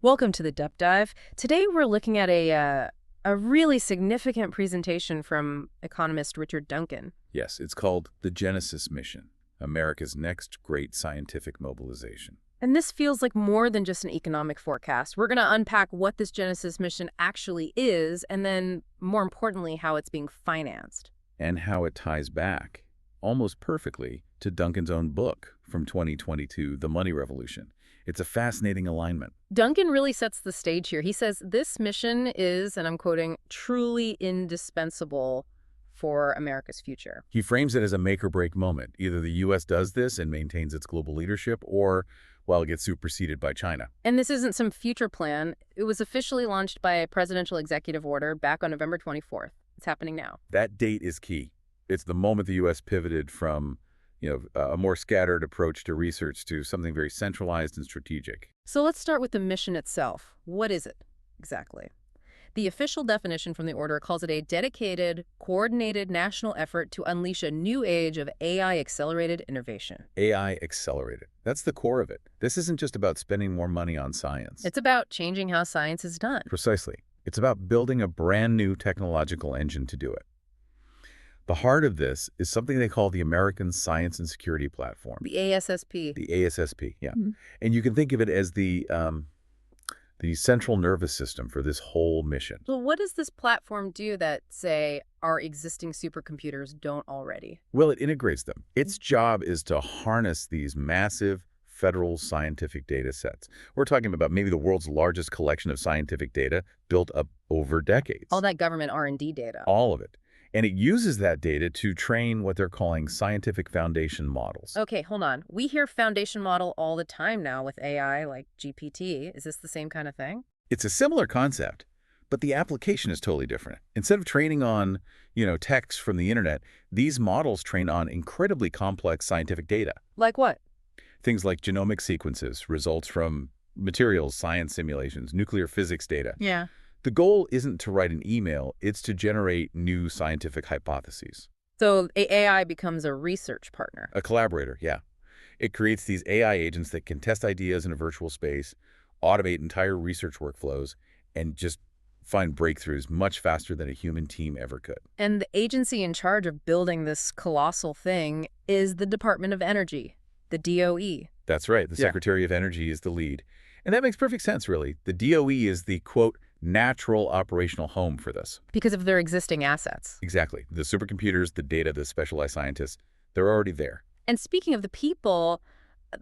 Welcome to the Depth Dive. Today we're looking at a really significant presentation from economist Richard Duncan. Yes, it's called the Genesis Mission, America's next great scientific mobilization. And this feels like more than just an economic forecast. We're going to unpack what this Genesis mission actually is, and then, more importantly, how it's being financed. And how it ties back, almost perfectly, to Duncan's own book from 2022, The Money Revolution. It's a fascinating alignment. Duncan really sets the stage here. He says this mission is, and I'm quoting, truly indispensable for America's future. He frames it as a make-or-break moment. Either the U.S. does this and maintains its global leadership, or, well, it gets superseded by China. And this isn't some future plan. It was officially launched by a presidential executive order back on November 24th. It's happening now. That date is key. It's the moment the U.S. pivoted from a more scattered approach to research to something very centralized and strategic. So let's start with the mission itself. What is it exactly? The official definition from the order calls it a dedicated, coordinated national effort to unleash a new age of AI-accelerated innovation. AI accelerated. That's the core of it. This isn't just about spending more money on science. It's about changing how science is done. Precisely. It's about building a brand new technological engine to do it. The heart of this is something they call the American Science and Security Platform. The ASSP. The ASSP, yeah. And you can think of it as the central nervous system for this whole mission. Well, what does this platform do that, say, our existing supercomputers don't already? Well, it integrates them. Its job is to harness these massive federal scientific data sets. We're talking about maybe the world's largest collection of scientific data built up over decades. All that government R&D data. All of it. And it uses that data to train what they're calling scientific foundation models. Okay, hold on. We hear foundation model all the time now with AI, like GPT. Is this the same kind of thing? It's a similar concept, but the application is totally different. Instead of training on, text from the internet, these models train on incredibly complex scientific data. Like what? Things like genomic sequences, results from materials, science simulations, nuclear physics data. Yeah. The goal isn't to write an email, it's to generate new scientific hypotheses. So AI becomes a research partner. A collaborator, yeah. It creates these AI agents that can test ideas in a virtual space, automate entire research workflows, and just find breakthroughs much faster than a human team ever could. And the agency in charge of building this colossal thing is the Department of Energy, the DOE. That's right. The Secretary of Energy is the lead. And that makes perfect sense, really. The DOE is the, quote, natural operational home for this. Because of their existing assets. Exactly. The supercomputers, the data, the specialized scientists, they're already there. And speaking of the people,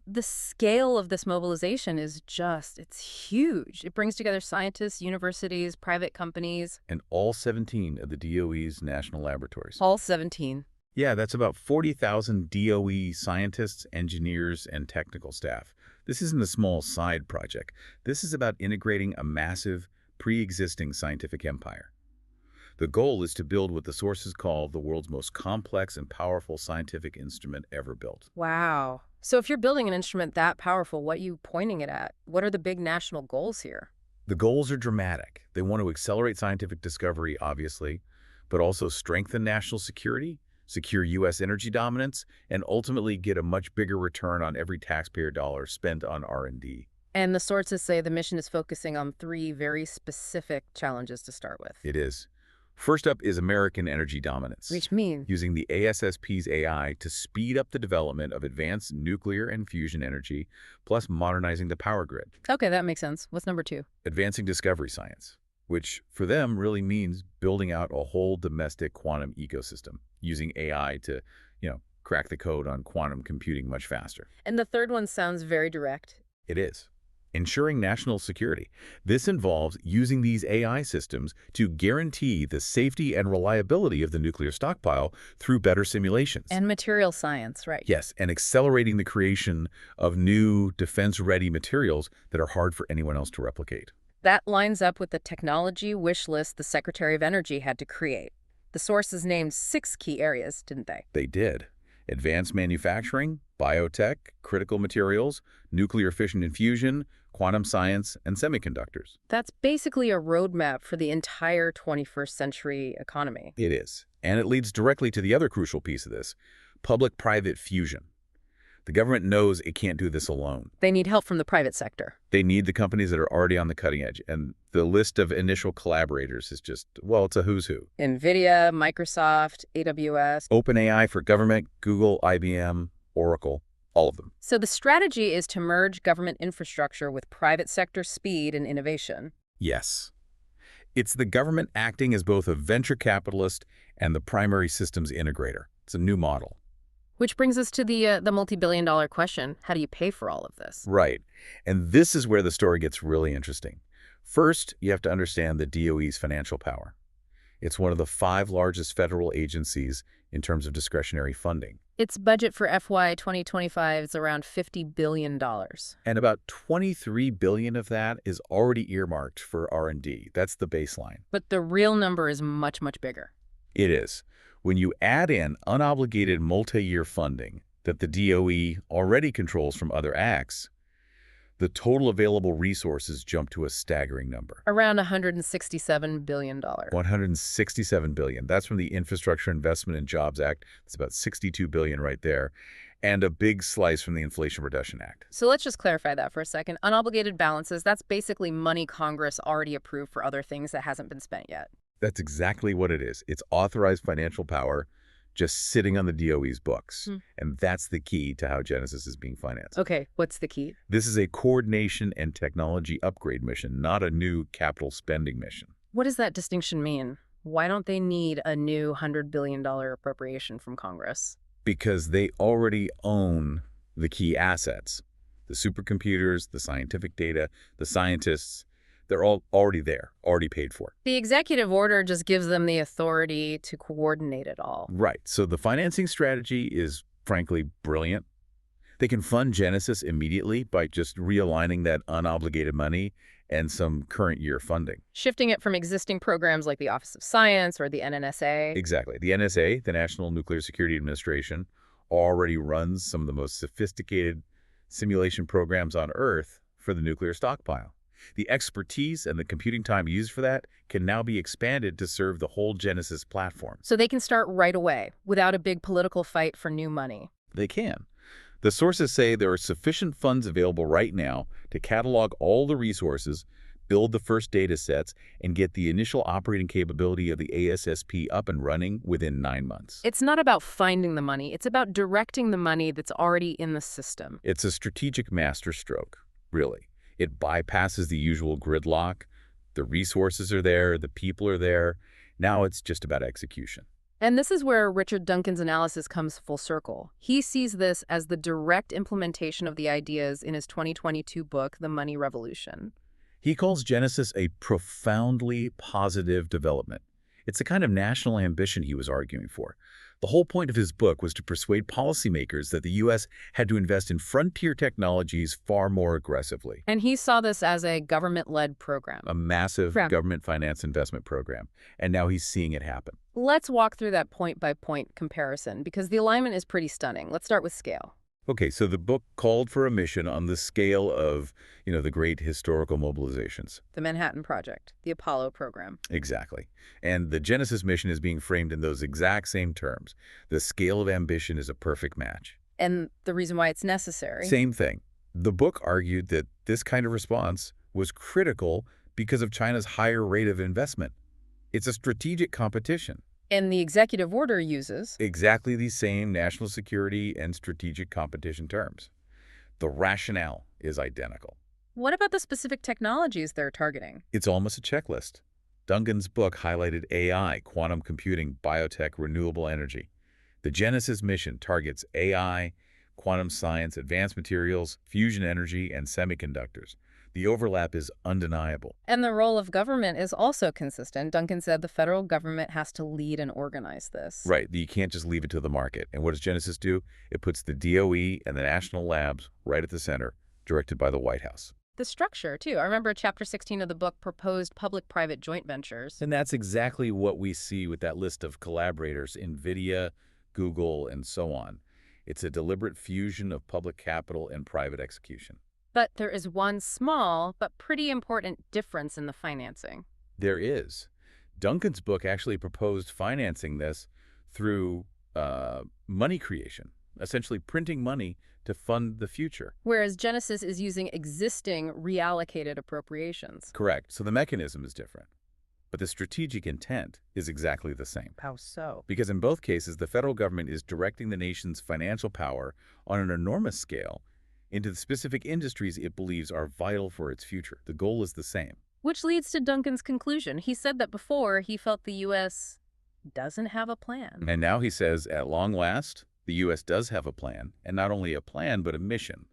the scale of this mobilization is it's huge. It brings together scientists, universities, private companies. And all 17 of the DOE's national laboratories. All 17. Yeah, that's about 40,000 DOE scientists, engineers, and technical staff. This isn't a small side project. This is about integrating a massive, pre-existing scientific empire. The goal is to build what the sources call the world's most complex and powerful scientific instrument ever built. Wow. So if you're building an instrument that powerful, what are you pointing it at? What are the big national goals here? The goals are dramatic. They want to accelerate scientific discovery, obviously, but also strengthen national security, secure U.S. energy dominance, and ultimately get a much bigger return on every taxpayer dollar spent on R&D. And the sources say the mission is focusing on 3 very specific challenges to start with. It is. First up is American energy dominance. Which means? Using the ASSP's AI to speed up the development of advanced nuclear and fusion energy, plus modernizing the power grid. Okay, that makes sense. What's number 2? Advancing discovery science, which for them really means building out a whole domestic quantum ecosystem, using AI to, crack the code on quantum computing much faster. And the third one sounds very direct. It is. Ensuring national security. This involves using these AI systems to guarantee the safety and reliability of the nuclear stockpile through better simulations. And material science, right? Yes, and accelerating the creation of new defense-ready materials that are hard for anyone else to replicate. That lines up with the technology wish list the Secretary of Energy had to create. The sources named 6 key areas, didn't they? They did. Advanced manufacturing, biotech, critical materials, nuclear fission and fusion, quantum science, and semiconductors. That's basically a roadmap for the entire 21st century economy. It is. And it leads directly to the other crucial piece of this, public-private fusion. The government knows it can't do this alone. They need help from the private sector. They need the companies that are already on the cutting edge. And the list of initial collaborators is just, well, it's a who's who. NVIDIA, Microsoft, AWS. OpenAI for government, Google, IBM, Oracle, all of them. So the strategy is to merge government infrastructure with private sector speed and innovation. Yes. It's the government acting as both a venture capitalist and the primary systems integrator. It's a new model. Which brings us to the multi-billion-dollar question. How do you pay for all of this? Right. And this is where the story gets really interesting. First, you have to understand the DOE's financial power. It's one of the 5 largest federal agencies in terms of discretionary funding. Its budget for FY 2025 is around $50 billion. And about $23 billion of that is already earmarked for R&D. That's the baseline. But the real number is much, much bigger. It is. When you add in unobligated multi-year funding that the DOE already controls from other acts, the total available resources jump to a staggering number. Around $167 billion. $167 billion. That's from the Infrastructure Investment and Jobs Act. It's about $62 billion right there. And a big slice from the Inflation Reduction Act. So let's just clarify that for a second. Unobligated balances, that's basically money Congress already approved for other things that hasn't been spent yet. That's exactly what it is. It's authorized financial power just sitting on the DOE's books. And that's the key to how Genesis is being financed. Okay, what's the key? This is a coordination and technology upgrade mission, not a new capital spending mission. What does that distinction mean? Why don't they need a new $100 billion appropriation from Congress? Because they already own the key assets. The supercomputers, the scientific data, the scientists, they're all already there, already paid for. The executive order just gives them the authority to coordinate it all. Right. So the financing strategy is, frankly, brilliant. They can fund Genesis immediately by just realigning that unobligated money and some current year funding. Shifting it from existing programs like the Office of Science or the NNSA. Exactly. The NSA, the National Nuclear Security Administration, already runs some of the most sophisticated simulation programs on Earth for the nuclear stockpile. The expertise and the computing time used for that can now be expanded to serve the whole Genesis platform. So they can start right away, without a big political fight for new money. They can. The sources say there are sufficient funds available right now to catalog all the resources, build the first data sets, and get the initial operating capability of the ASSP up and running within 9 months. It's not about finding the money. It's about directing the money that's already in the system. It's a strategic masterstroke, really. It bypasses the usual gridlock. The resources are there, the people are there. Now it's just about execution. And this is where Richard Duncan's analysis comes full circle. He sees this as the direct implementation of the ideas in his 2022 book, The Money Revolution. He calls Genesis a profoundly positive development. It's the kind of national ambition he was arguing for. The whole point of his book was to persuade policymakers that the U.S. had to invest in frontier technologies far more aggressively. And he saw this as a government-led program. A massive government-financed investment program. And now he's seeing it happen. Let's walk through that point-by-point comparison, because the alignment is pretty stunning. Let's start with scale. Okay, so the book called for a mission on the scale of, the great historical mobilizations. The Manhattan Project, the Apollo program. Exactly. And the Genesis mission is being framed in those exact same terms. The scale of ambition is a perfect match. And the reason why it's necessary. Same thing. The book argued that this kind of response was critical because of China's higher rate of investment. It's a strategic competition. And the executive order uses exactly the same national security and strategic competition terms. The rationale is identical. What about the specific technologies they're targeting? It's almost a checklist. Duncan's book highlighted AI, quantum computing, biotech, renewable energy. The Genesis mission targets AI, quantum science, advanced materials, fusion energy, and semiconductors. The overlap is undeniable. And the role of government is also consistent. Duncan said the federal government has to lead and organize this. Right. You can't just leave it to the market. And what does Genesis do? It puts the DOE and the national labs right at the center, directed by the White House. The structure, too. I remember Chapter 16 of the book proposed public-private joint ventures. And that's exactly what we see with that list of collaborators, NVIDIA, Google, and so on. It's a deliberate fusion of public capital and private execution. But there is one small but pretty important difference in the financing. There is. Duncan's book actually proposed financing this through money creation, essentially printing money to fund the future. Whereas Genesis is using existing reallocated appropriations. Correct. So the mechanism is different. But the strategic intent is exactly the same. How so? Because in both cases, the federal government is directing the nation's financial power on an enormous scale into the specific industries it believes are vital for its future. The goal is the same. Which leads to Duncan's conclusion. He said that before he felt the U.S. doesn't have a plan. And now he says, at long last, the U.S. does have a plan, and not only a plan, but a mission,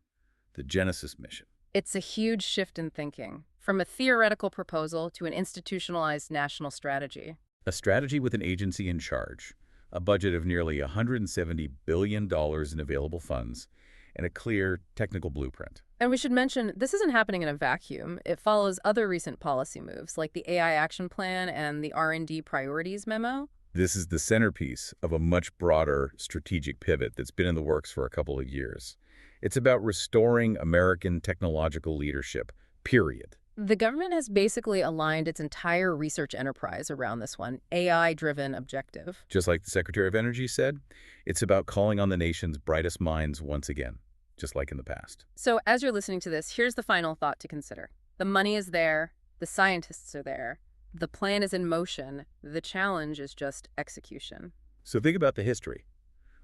the Genesis mission. It's a huge shift in thinking, from a theoretical proposal to an institutionalized national strategy. A strategy with an agency in charge, a budget of nearly $170 billion in available funds, and a clear technical blueprint. And we should mention, this isn't happening in a vacuum. It follows other recent policy moves, like the AI Action Plan and the R&D Priorities Memo. This is the centerpiece of a much broader strategic pivot that's been in the works for a couple of years. It's about restoring American technological leadership, period. The government has basically aligned its entire research enterprise around this one AI-driven objective. Just like the Secretary of Energy said, it's about calling on the nation's brightest minds once again, just like in the past. So as you're listening to this, here's the final thought to consider. The money is there, the scientists are there, the plan is in motion, the challenge is just execution. So think about the history.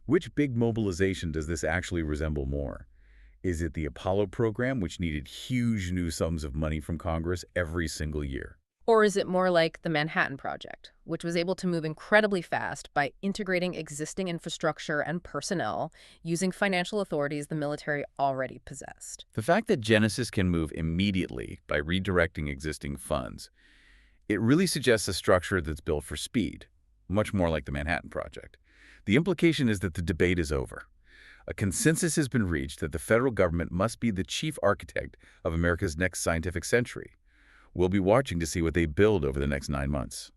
Which big mobilization does this actually resemble more? Is it the Apollo program, which needed huge new sums of money from Congress every single year? Or is it more like the Manhattan Project, which was able to move incredibly fast by integrating existing infrastructure and personnel using financial authorities the military already possessed? The fact that Genesis can move immediately by redirecting existing funds, it really suggests a structure that's built for speed, much more like the Manhattan Project. The implication is that the debate is over. A consensus has been reached that the federal government must be the chief architect of America's next scientific century. We'll be watching to see what they build over the next 9 months.